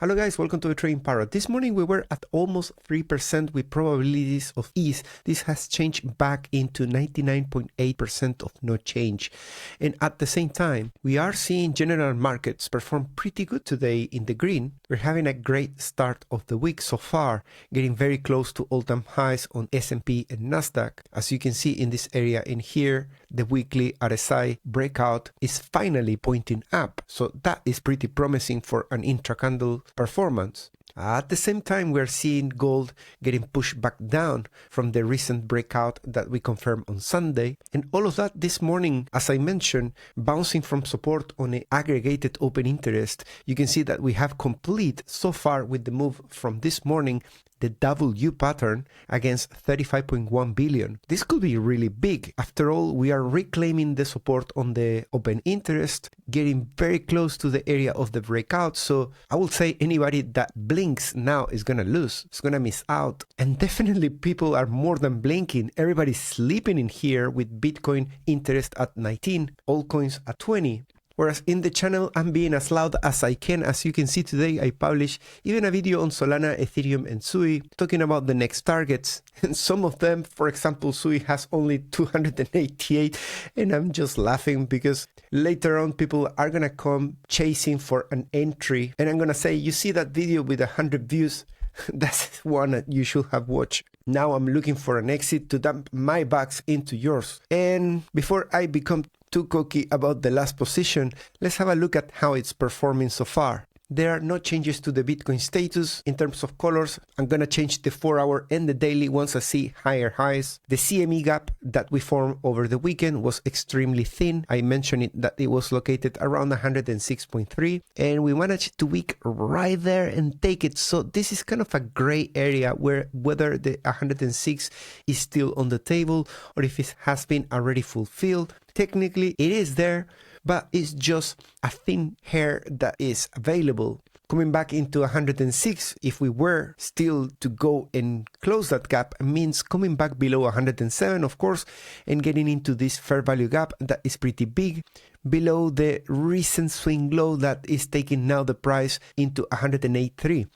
Hello guys, welcome to the Trading Parrot. This morning we were at almost 3% with probabilities of ease. This has changed back into 99.8% of no change. And at the same time, we are seeing general markets perform pretty good today in the green. We're having a great start of the week so far, getting very close to all-time highs on S&P and Nasdaq. As you can see in this area in here, the weekly RSI breakout is finally pointing up. So that is pretty promising for an intra-candle performance. At the same time, we're seeing gold getting pushed back down from the recent breakout that we confirmed on Sunday. And all of that this morning, as I mentioned, bouncing from support on an aggregated open interest. You can see that we have complete so far with the move from this morning the W pattern against 35.1 billion. This could be really big. After all, we are reclaiming the support on the open interest, getting very close to the area of the breakout. So I would say anybody that blinks now is going to lose. It's going to miss out. And definitely people are more than blinking. Everybody's sleeping in here with Bitcoin interest at 19, altcoins at 20. Whereas in the channel, I'm being as loud as I can. As you can see today, I published even a video on Solana, Ethereum, and Sui talking about the next targets. And some of them, for example, Sui has only 288. And I'm just laughing because later on, people are going to come chasing for an entry. And I'm going to say, you see that video with 100 views? That's one that you should have watched. Now I'm looking for an exit to dump my bucks into yours. And before I become too cocky about the last position, let's have a look at how it's performing so far. There are no changes to the Bitcoin status in terms of colors. I'm going to change the 4-hour and the daily once I see higher highs. The CME gap that we formed over the weekend was extremely thin. I mentioned it that it was located around 106.3 and we managed to wick right there and take it. So this is kind of a gray area where whether the 106 is still on the table or if it has been already fulfilled. Technically it is there, but it's just a thin hair that is available. Coming back into 106, if we were still to go and close that gap, means coming back below 107, of course, and getting into this fair value gap that is pretty big, below the recent swing low that is taking now the price into 108.3.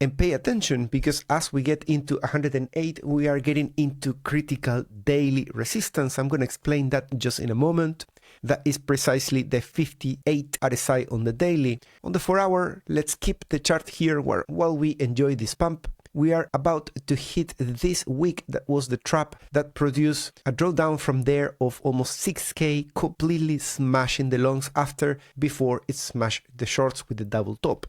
And pay attention because as we get into 108, we are getting into critical daily resistance. I'm going to explain that just in a moment. That is precisely the 58 RSI on the daily. On the 4-hour, let's keep the chart here while we enjoy this pump. We are about to hit this wick that was the trap that produced a drawdown from there of almost 6K, completely smashing the longs before it smashed the shorts with the double top.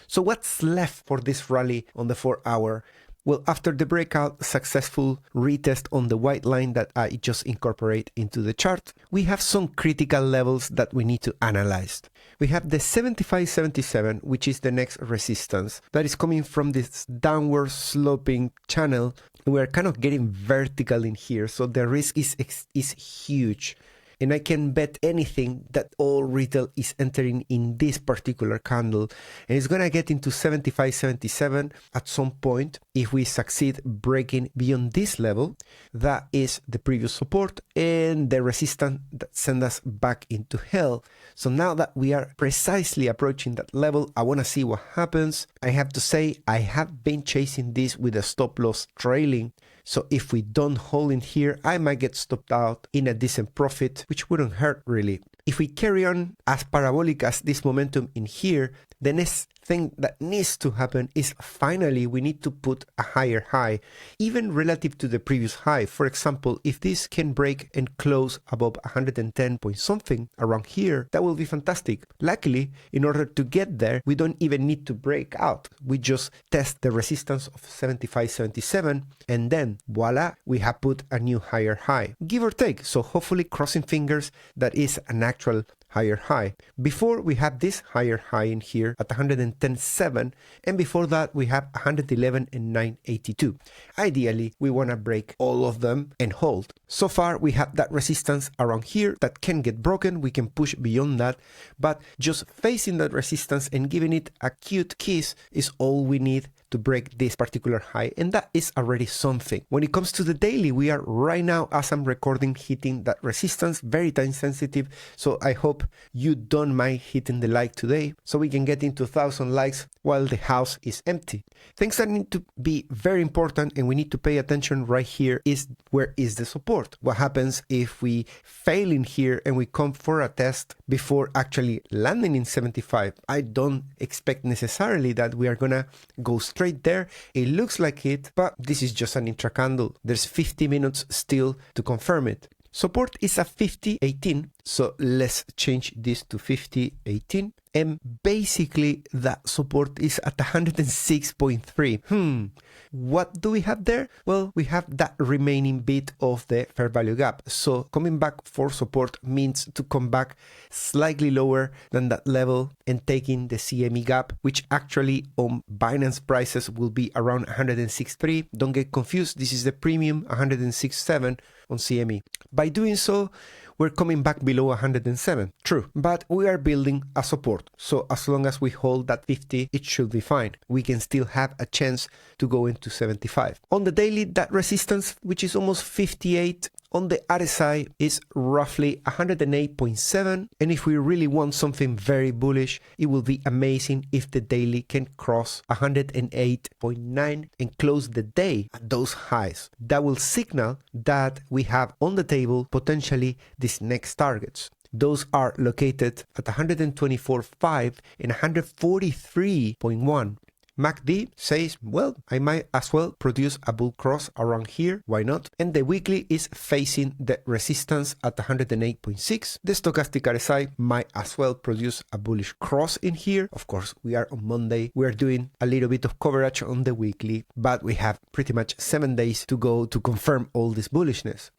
So what's left for this rally on the 4-hour? Well, after the breakout, successful retest on the white line that I just incorporate into the chart, we have some critical levels that we need to analyze. We have the 75.77, which is the next resistance that is coming from this downward sloping channel. We're kind of getting vertical in here, so the risk is huge. And I can bet anything that all retail is entering in this particular candle. And it's going to get into 75.77 at some point if we succeed breaking beyond this level. That is the previous support and the resistance that sends us back into hell. So now that we are precisely approaching that level, I want to see what happens. I have to say, I have been chasing this with a stop loss trailing. So if we don't hold in here, I might get stopped out in a decent profit, which wouldn't hurt really. If we carry on as parabolic as this momentum in here, the next thing that needs to happen is finally we need to put a higher high, even relative to the previous high. For example, if this can break and close above 110 point something around here, that will be fantastic. Luckily, in order to get there, we don't even need to break out. We just test the resistance of 75.77 and then voila, we have put a new higher high, give or take. So hopefully crossing fingers, that is an actual higher high. Before we have this higher high in here at 110.7 and before that we have 111 and 982. Ideally we want to break all of them and hold. So far we have that resistance around here that can get broken. We can push beyond that, but just facing that resistance and giving it a cute kiss is all we need to break this particular high, and that is already something. When it comes to the daily, we are right now, as I'm recording, hitting that resistance, very time sensitive, so I hope you don't mind hitting the like today so we can get into 1,000 likes while the house is empty. Things that need to be very important and we need to pay attention right here is where is the support. What happens if we fail in here and we come for a test before actually landing in 75? I don't expect necessarily that we are gonna go straight there. It looks like it, but this is just an intra candle. There's 50 minutes still to confirm it. Support is at 50.18, so let's change this to 50.18. And basically that support is at 106.3. What do we have there? Well, we have that remaining bit of the fair value gap. So coming back for support means to come back slightly lower than that level and taking the CME gap, which actually on Binance prices will be around 106.3. Don't get confused. This is the premium 106.7 on CME. By doing so, we're coming back below 107. True, but we are building a support. So as long as we hold that 50, it should be fine. We can still have a chance to go into 75. On the daily, that resistance, which is almost 58, on the RSI is roughly 108.7. And if we really want something very bullish, it will be amazing if the daily can cross 108.9 and close the day at those highs. That will signal that we have on the table potentially these next targets. Those are located at 124.5 and 143.1. MACD says, well, I might as well produce a bull cross around here, why not? And the weekly is facing the resistance at 108.6. The stochastic RSI might as well produce a bullish cross in here. Of course, we are on Monday. We are doing a little bit of coverage on the weekly, but we have pretty much 7 days to go to confirm all this bullishness.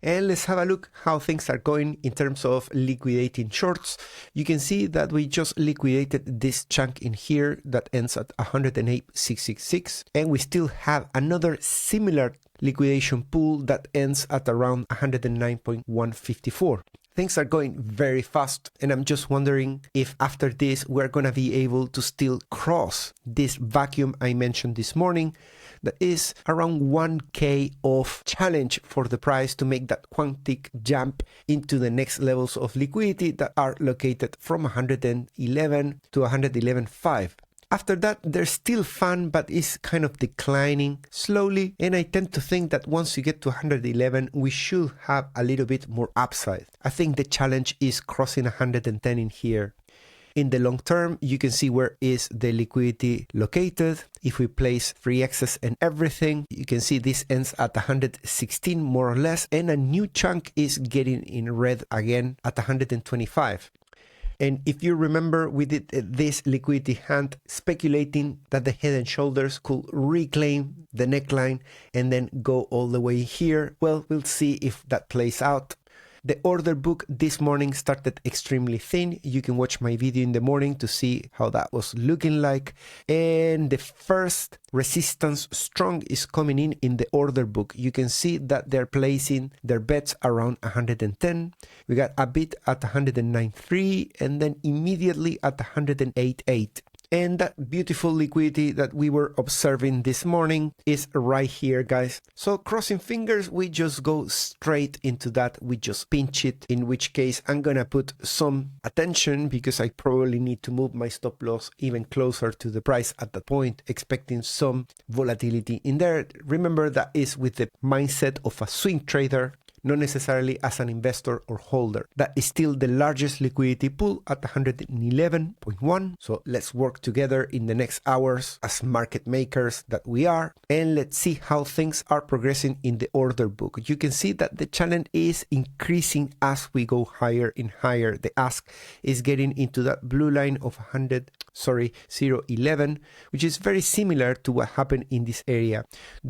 And let's have a look how things are going in terms of liquidating shorts. You can see that we just liquidated this chunk in here that ends at 108.666, and we still have another similar liquidation pool that ends at around 109.154. Things are going very fast, and I'm just wondering if after this we're gonna be able to still cross this vacuum I mentioned this morning. That is around 1K of challenge for the price to make that quantic jump into the next levels of liquidity that are located from 111 to 111.5. After that, there's still fun, but it's kind of declining slowly. And I tend to think that once you get to 111, we should have a little bit more upside. I think the challenge is crossing 110 in here. In the long term, you can see where is the liquidity located. If we place free access and everything, you can see this ends at 116 more or less, and a new chunk is getting in red again at 125. And if you remember, we did this liquidity hand speculating that the head and shoulders could reclaim the neckline and then go all the way here. Well, we'll see if that plays out. The order book this morning started extremely thin. You can watch my video in the morning to see how that was looking like. And the first resistance strong is coming in the order book. You can see that they're placing their bets around 110. We got a bit at 109.3 and then immediately at 108.8. And that beautiful liquidity that we were observing this morning is right here, guys. So crossing fingers, we just go straight into that. We just pinch it, in which case I'm gonna put some attention because I probably need to move my stop loss even closer to the price at that point, expecting some volatility in there. Remember, that is with the mindset of a swing trader, not necessarily as an investor or holder. That is still the largest liquidity pool at 111.1. So let's work together in the next hours as market makers that we are, and let's see how things are progressing in the order book. You can see that the challenge is increasing as we go higher and higher. The ask is getting into that blue line of 0.11, which is very similar to what happened in this area.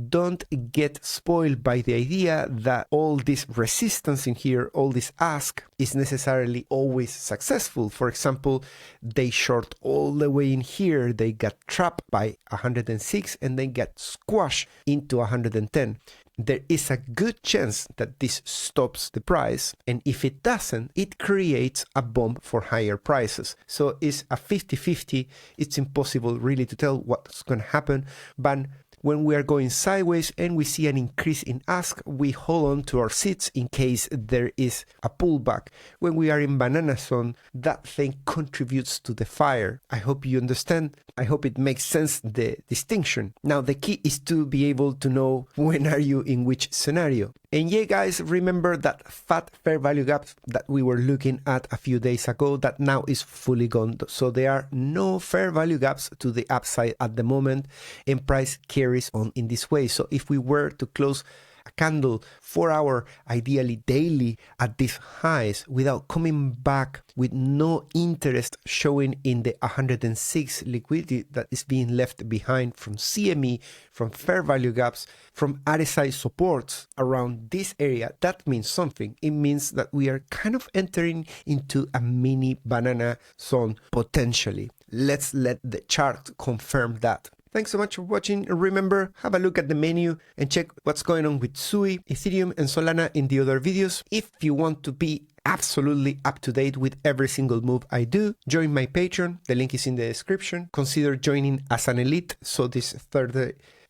Don't get spoiled by the idea that all this resistance in here, all this ask, is necessarily always successful. For example, they short all the way in here, they got trapped by 106 and then get squashed into 110. there is a good chance that this stops the price. And if it doesn't, it creates a bump for higher prices. So it's a 50-50. It's impossible really to tell what's going to happen. But when we are going sideways and we see an increase in ask, we hold on to our seats in case there is a pullback. When we are in banana zone, that thing contributes to the fire. I hope you understand. I hope it makes sense, the distinction. Now, the key is to be able to know when are you in which scenario. And yeah, guys, remember that fat fair value gap that we were looking at a few days ago, that now is fully gone. So there are no fair value gaps to the upside at the moment, and price carries on in this way. So if we were to close a candle 4 hour, ideally daily, at these highs without coming back, with no interest showing in the 106 liquidity that is being left behind from CME, from fair value gaps, from RSI supports around this area, that means something. It means that we are kind of entering into a mini banana zone potentially. Let's let the chart confirm that. Thanks so much for watching. Remember, have a look at the menu and check what's going on with SUI, Ethereum, and Solana in the other videos. If you want to be absolutely up to date with every single move I do, join my Patreon. The link is in the description. Consider joining as an elite. So this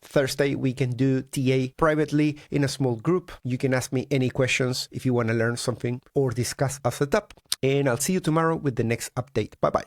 Thursday, we can do TA privately in a small group. You can ask me any questions if you want to learn something or discuss a setup. And I'll see you tomorrow with the next update. Bye-bye.